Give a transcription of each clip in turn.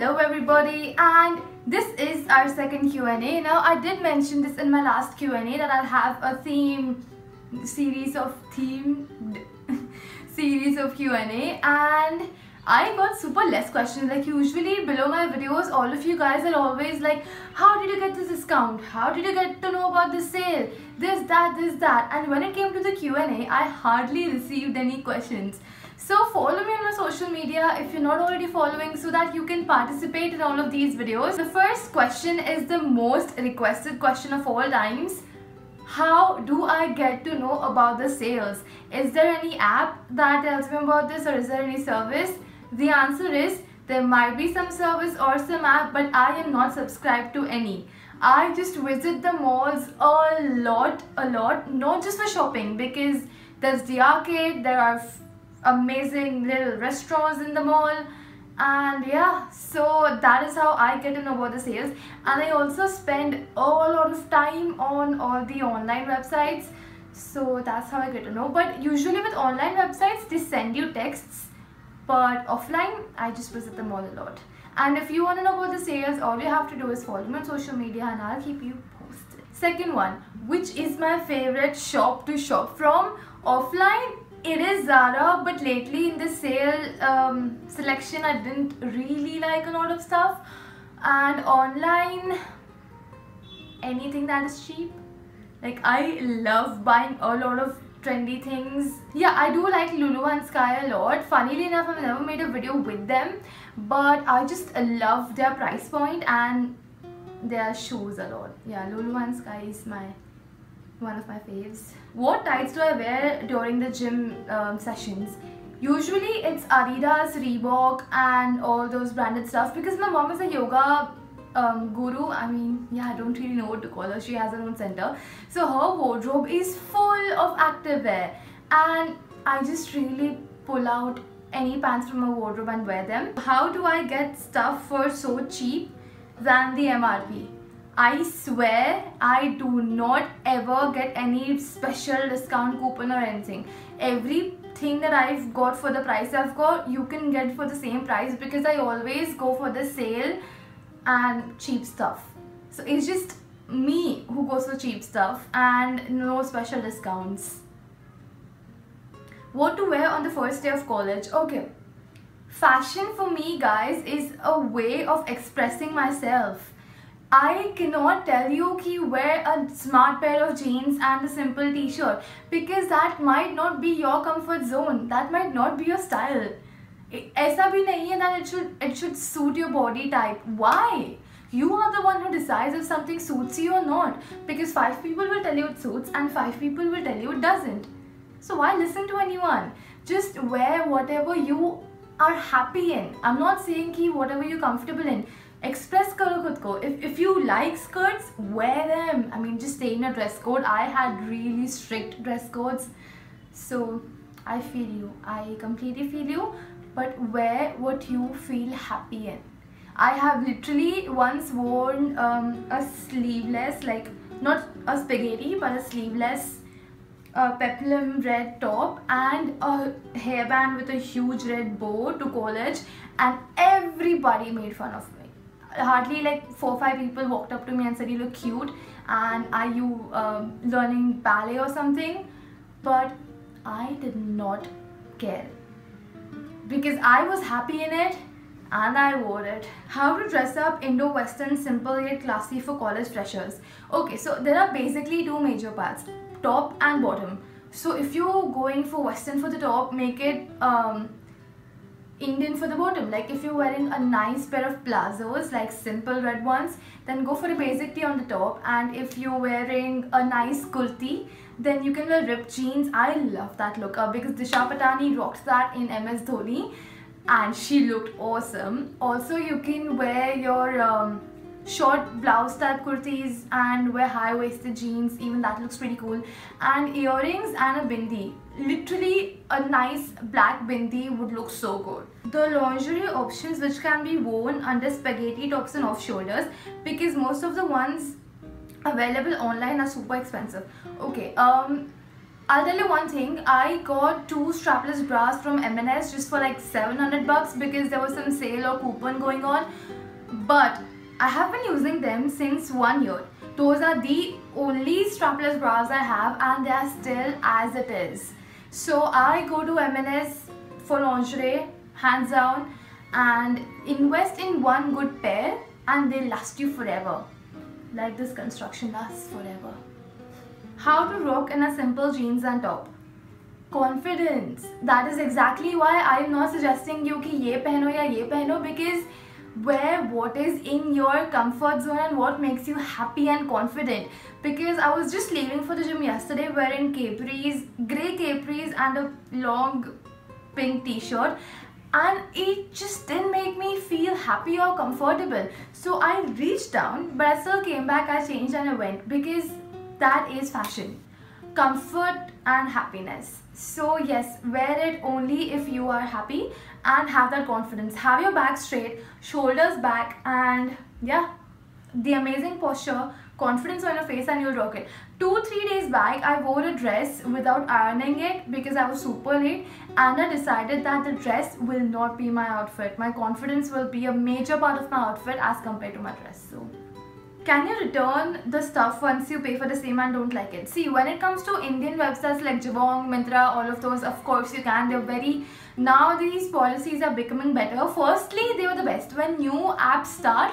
Hello everybody, and this is our second Q&A. Now I did mention this in my last Q&A that I'll have a series of Q&A, and I got super less questions. Like usually below my videos, all of you guys are always like, how did you get this discount? How did you get to know about this sale? This, that. And when it came to the Q&A, I hardly received any questions. So follow me on my social media if you're not already following so that you can participate in all of these videos. The first question is the most requested question of all times. How do I get to know about the sales? Is there any app that tells me about this, or is there any service? The answer is there might be some service or some app, but I am not subscribed to any. I just visit the malls a lot, not just for shopping, because there's the arcade, there are amazing little restaurants in the mall, and yeah, so that is how I get to know about the sales. And I also spend a lot of time on all the online websites, so that's how I get to know. But usually with online websites, they send you texts, but offline I just visit the mall a lot. And if you want to know about the sales, all you have to do is follow me on social media and I'll keep you posted. Second one, which is my favorite shop to shop from? Offline, it is Zara, but lately in the sale selection I didn't really like a lot of stuff. And online, anything that is cheap. Like I love buying a lot of trendy things. Yeah, I do like Lulu and Sky a lot. Funnily enough, I've never made a video with them, but I just love their price point and their shoes a lot. Yeah, Lulu and Sky is one of my faves. What tights do I wear during the gym sessions? Usually it's Adidas, Reebok and all those branded stuff, because my mom is a yoga guru. I mean, yeah, I don't really know what to call her. She has her own center, so her wardrobe is full of activewear, and I just really pull out any pants from her wardrobe and wear them. How do I get stuff for so cheap than the MRP? I swear I do not ever get any special discount coupon or anything. Everything that I've got for the price I've got, you can get for the same price, because I always go for the sale and cheap stuff. So it's just me who goes for cheap stuff and no special discounts. What to wear on the first day of college? Okay, fashion for me, guys, is a way of expressing myself. I cannot tell you कि wear a smart pair of jeans and a simple t-shirt, because that might not be your comfort zone, that might not be your style. ऐसा भी नहीं है that it should suit your body type. Why? You are the one who decides if something suits you or not, because 5 people will tell you it suits and 5 people will tell you it doesn't. So why listen to anyone? Just wear whatever you are happy in. I'm not saying कि whatever you're comfortable in. Express karo khud ko. If you like skirts, wear them. I mean, just stay in a dress code. I had really strict dress codes, so I feel you. I completely feel you. But wear what you feel happy in. I have literally once worn a sleeveless, like not a spaghetti, but a sleeveless peplum red top and a hairband with a huge red bow to college, and everybody made fun of me. Hardly like 4 or 5 people walked up to me and said, you look cute, and are you learning ballet or something? But I did not care, because I was happy in it and I wore it. How to dress up Indo-Western, simple yet classy for college freshers? Okay, so there are basically 2 major parts, top and bottom. So if you're going for Western for the top, make it Indian for the bottom. Like if you're wearing a nice pair of plazos, like simple red ones, then go for a basic tee on the top. And if you're wearing a nice kurti, then you can wear ripped jeans. I love that look because Disha Patani rocked that in MS Dhoni and she looked awesome. Also, you can wear your short blouse type kurtis and wear high-waisted jeans. Even that looks pretty cool. And earrings and a bindi. Literally a nice black bindi would look so good. The lingerie options which can be worn under spaghetti tops and off shoulders, because most of the ones available online are super expensive. Okay, I'll tell you one thing, I got 2 strapless bras from M&S just for like 700 bucks because there was some sale or coupon going on. But I have been using them since 1 year. Those are the only strapless bras I have and they are still as it is. So I go to M&S for lingerie, hands down, and invest in one good pair and they last you forever. Like this construction lasts forever. How to rock in a simple jeans and top? Confidence. That is exactly why I am not suggesting you कि ये पहनो या ये पहनो, because wear what is in your comfort zone and what makes you happy and confident. Because I was just leaving for the gym yesterday wearing capris, grey capris and a long pink t-shirt, and it just didn't make me feel happy or comfortable. So I reached down, but I still came back, I changed and I went, because that is fashion, comfort and happiness. So yes, wear it only if you are happy and have that confidence. Have your back straight, shoulders back, and yeah, the amazing posture, confidence on your face, and you'll rock it. 2-3 days back I wore a dress without ironing it because I was super late, and I decided that the dress will not be my outfit. My confidence will be a major part of my outfit as compared to my dress. So can you return the stuff once you pay for the same and don't like it? See, when it comes to Indian websites like Jabong, Myntra, all of those, of course you can. They're very, now these policies are becoming better. Firstly, they were the best. When new apps start,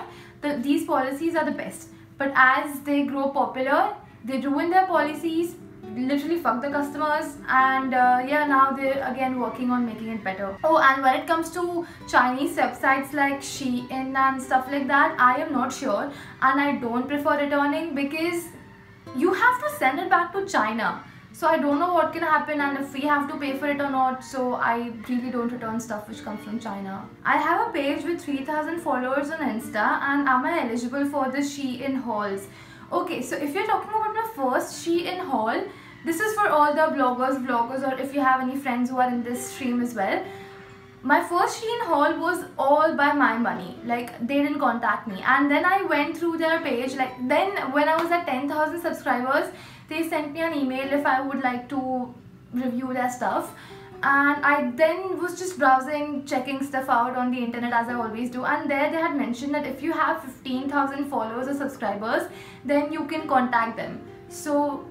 these policies are the best. But as they grow popular, they ruin their policies, literally fuck the customers, and yeah, now they're again working on making it better. Oh, and when it comes to Chinese websites like Shein and stuff like that, I am not sure and I don't prefer returning because you have to send it back to China. So I don't know what can happen and if we have to pay for it or not, so I really don't return stuff which comes from China. I have a page with 3,000 followers on Insta, and am I eligible for the Shein hauls? Okay, so if you're talking about my first Shein haul, this is for all the bloggers, vloggers, or if you have any friends who are in this stream as well. My first Shein haul was all by my money. Like, they didn't contact me. And then I went through their page. Like, then when I was at 10,000 subscribers, they sent me an email if I would like to review their stuff. And I then was just browsing, checking stuff out on the internet as I always do, and there they had mentioned that if you have 15,000 followers or subscribers, then you can contact them. So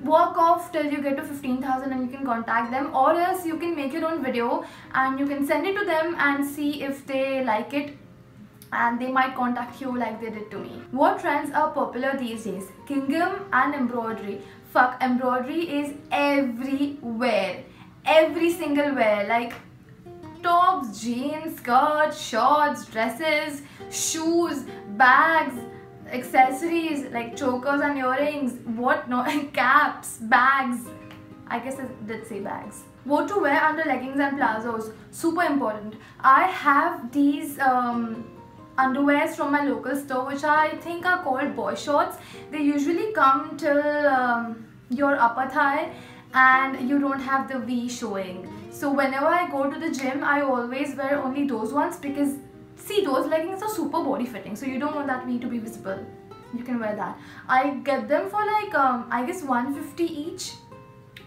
work off till you get to 15,000 and you can contact them, or else you can make your own video and you can send it to them and see if they like it, and they might contact you like they did to me. What trends are popular these days? Gingham and embroidery. Fuck, embroidery is everywhere. Every single wear, like tops, jeans, skirts, shorts, dresses, shoes, bags, accessories like chokers and earrings, what not, caps, bags. I guess I did say bags. What to wear under leggings and plazos? Super important. I have these underwears from my local store which I think are called boy shorts. They usually come till your upper thigh and you don't have the V showing. So whenever I go to the gym, I always wear only those ones because see, those leggings are super body fitting, so you don't want that V to be visible. You can wear that. I get them for like I guess 150 each,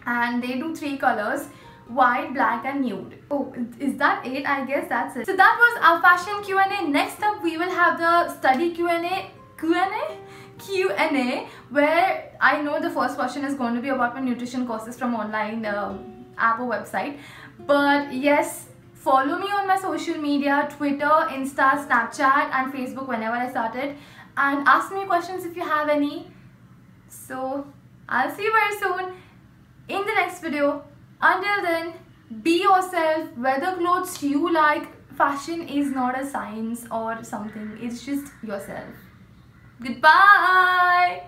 and they do 3 colors: white, black and nude. Oh, is that it? I guess that's it. So that was our fashion Q&A. Next up we will have the study Q&A, where I know the first question is going to be about my nutrition courses from online app or website. But yes, follow me on my social media, Twitter, Insta, Snapchat and Facebook whenever I start it, and ask me questions if you have any. So I'll see you very soon in the next video. Until then, be yourself, wear the clothes you like. Fashion is not a science or something, it's just yourself. Goodbye.